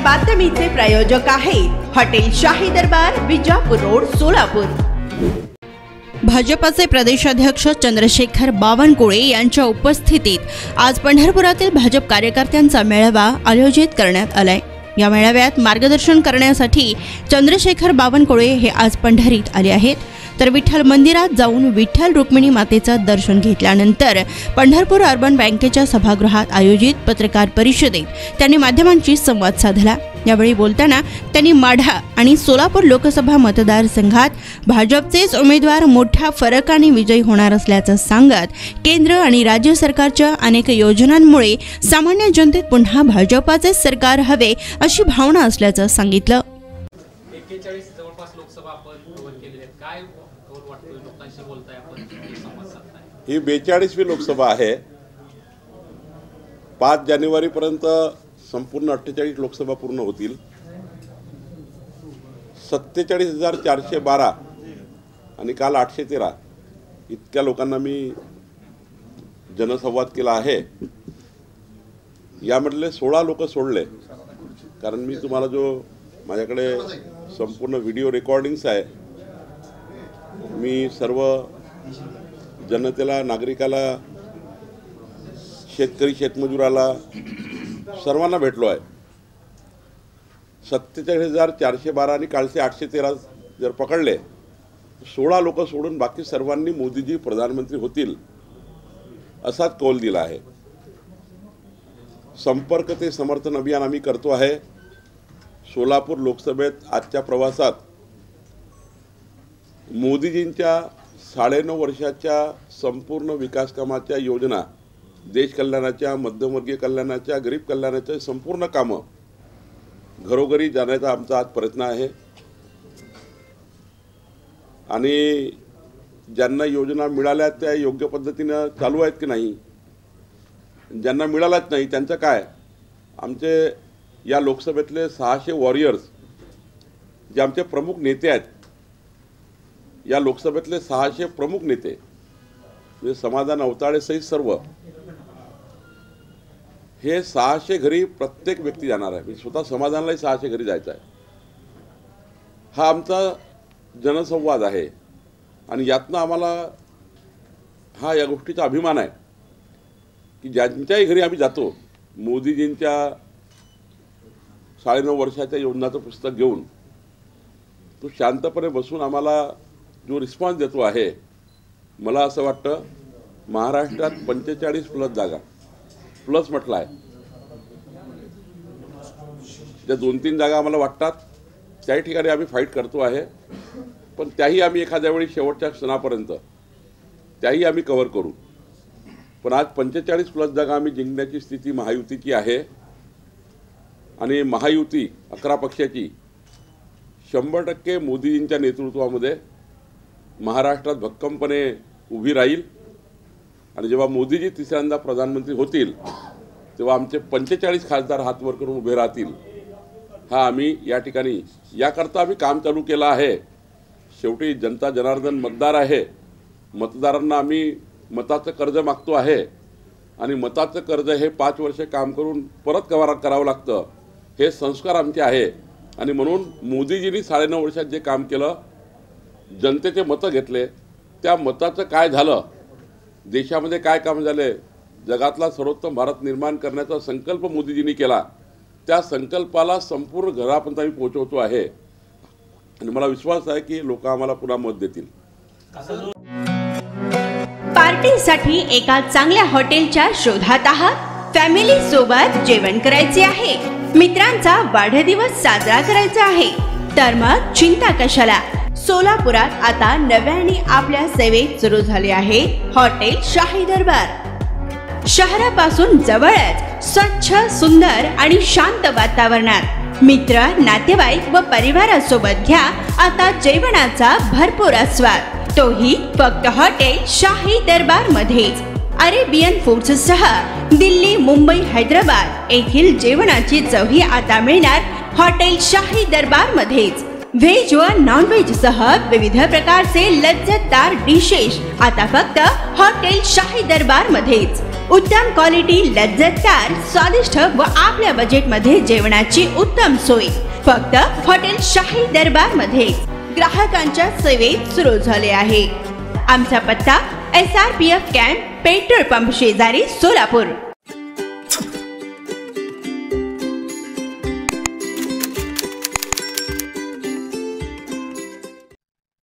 बातमीचे प्रायोजक आहेत हॉटेल शाही दरबार, विजापूर रोड, सोलापूर। भाजपचे प्रदेशाध्यक्ष चंद्रशेखर बावनकुळे यांच्या उपस्थितीत आज पंढरपुरातील भाजप कार्यकर्त्यांचा मेळावा आयोजित करण्यात आलाय। या मेळाव्यात मार्गदर्शन करण्यासाठी चंद्रशेखर बावनकुळे हे आज पंढरीत आले आहेत। तर विठ्ठल मंदिरात जाऊन विठ्ठल रुक्मिणी मातेचं दर्शन घेतल्यानंतर पंढरपूर अर्बन बँकेच्या सभागृहात आयोजित पत्रकार परिषदेत त्यांनी माध्यमांशी संवाद साधला। यावेळी बोलताना त्यांनी माढा आणि सोलापूर लोकसभा मतदारसंघात भाजपचेच उमेदवार मोठ्या फरकाने विजयी होणार असल्याचं सांगत केंद्र आणि राज्य सरकारच्या अनेक योजनांमुळे सामान्य जनतेत पुन्हा भाजपाचे सरकार हवे अशी भावना असल्याचं सांगितलं। 41 जवळपास लोकसभा आपण कव्हर केलेले आहेत, काय वाटतं लोकांशी बोलताय आपण, संवाद साधताय? ही 42वी लोकसभा आहे। 5 जानेवारी पर्यंत संपूर्ण 48 लोकसभा पूर्ण होतील। 47,412 आणि काल 813 इतक्या लोकांना मी जनसंवाद केला आहे। यामधले 16 लोक सोडले, कारण मी तुम्हाला जो माझ्याकडे संपूर्ण व्हिडिओ रेकॉर्डिंग्स आहे, मी सर्व जनतेला, नागरिकाला, शेतकरी शेतमजुराला सर्वांना भेटलो आहे। 47,412 आणि कालचे 813 जर पकडले, 16 लोक सोडून बाकी सर्वांनी मोदीजी प्रधानमंत्री होतील असाच कौल दिला आहे। संपर्क ते समर्थन अभियान आम्ही करतो आहे। सोलापूर लोकसभेत आजच्या प्रवासात मोदीजींच्या 9.5 वर्षाच्या संपूर्ण विकास कामाच्या योजना, देश कल्याणाच्या, मध्यमवर्गीय कल्याणाच्या, गरीब कल्याणाच्या संपूर्ण कामं घरोघरी जाण्याचा आमचा आज प्रयत्न आहे। आणि ज्यांना योजना मिळाल्या त्या योग्य पद्धतीने चालू आहेत की नाही, ज्यांना मिळाल्याच नाही त्यांचं काय? आमचे या लोकसभेतले 600 वॉरियर्स जे आमचे प्रमुख नेते आहेत, या लोकसभेतले 600 प्रमुख नेते म्हणजे समाधान अवताळे सहित सर्व, हे 600 घरी प्रत्येक व्यक्ती जाणार आहे। मी स्वतः समाधानलाही 600 घरी जायचं आहे। हा आमचा जनसंवाद आहे आणि यातनं आम्हाला या गोष्टीचा अभिमान आहे की ज्यांच्याही घरी आम्ही जातो, मोदीजींच्या 9.5 वर्षाच्या योजनाचं पुस्तक घेऊन तो शांतपणे बसून आम्हाला जो रिस्पॉन्स देतो आहे, मला असं वाटतं महाराष्ट्रात 45 प्लस जागा, प्लस म्हटलं आहे, ज्या 2-3 जागा आम्हाला वाटतात त्याही ठिकाणी आम्ही फाईट करतो आहे, पण त्याही आम्ही एखाद्या वेळी शेवटच्या क्षणापर्यंत त्याही आम्ही कव्हर करू। पण आज 45 प्लस जागा आम्ही जिंकण्याची स्थिती महायुतीची आहे आणि महायुती 11 पक्षाची 100% मोदीजींच्या नेतृत्वामध्ये महाराष्ट्रात भक्कमपणे उभी राहील। आणि जेव्हा मोदीजी तिसऱ्यांदा प्रधानमंत्री होतील तेव्हा आमचे 45 खासदार हात वर करून उभे राहतील। हा आम्ही या ठिकाणी याकरता आम्ही काम चालू केलं आहे। शेवटी जनता जनार्दन मतदार आहे, मतदारांना आम्ही मताचं कर्ज मागतो आहे आणि मताचं कर्ज हे 5 वर्ष काम करून परत करावं लागतं, हे संस्कार आमचे आहे। आणि म्हणून मोदीजींनी 9.5 वर्षात जे काम केलं, जनतेचे मतं घेतले, त्या मताचं काय झालं, देशामध्ये काय काम झाले, जगातला सर्वोत्तम भारत निर्माण करण्याचा संकल्प मोदीजींनी केला, त्या संकल्पाला संपूर्ण घरापर्यंत आम्ही पोहोचवतो आहे आणि मला विश्वास आहे की लोक आम्हाला पुन्हा मत देतील। पार्टीसाठी एका चांगल्या हॉटेलच्या शोधात आहात? फॅमिली सोबत जेवण करायचे आहे, मित्रांचा वाढदिवस साजरा करायचा आहे, तर मग चिंता कशाला। सोलापुरात आता नव्याने आपल्या सेवेत सुरू झाले आहे हॉटेल शाही दरबार। शहरापासून जवळच स्वच्छ, सुंदर आणि शांत वातावरणात मित्र, नातेवाईक व परिवारासोबत घ्या आता जेवणाचा भरपूर आस्वाद, तोही फक्त हॉटेल शाही दरबार मध्येच। अरेबियन फूड्स सह दिल्ली, मुंबई, हैदराबाद येथील जेवणाची चवही आता मिळणार हॉटेल शाही दरबार मध्येच। व्हेज व नॉन व्हेज सह विविध प्रकारचे लज्जतदार डिशेस आता फक्त हॉटेल शाही दरबार मध्येच। उत्तम क्वालिटी, लज्जतदार, स्वादिष्ट व आपल्या बजेटमध्ये जेवणाची उत्तम सोय फक्त हॉटेल शाही दरबार मध्ये ग्राहकांच्या सेवेत सुरू झाले आहे। आमचा पत्ता SRPF कॅम्प, पेट्रोल पंप शेजारी, सोलापूर।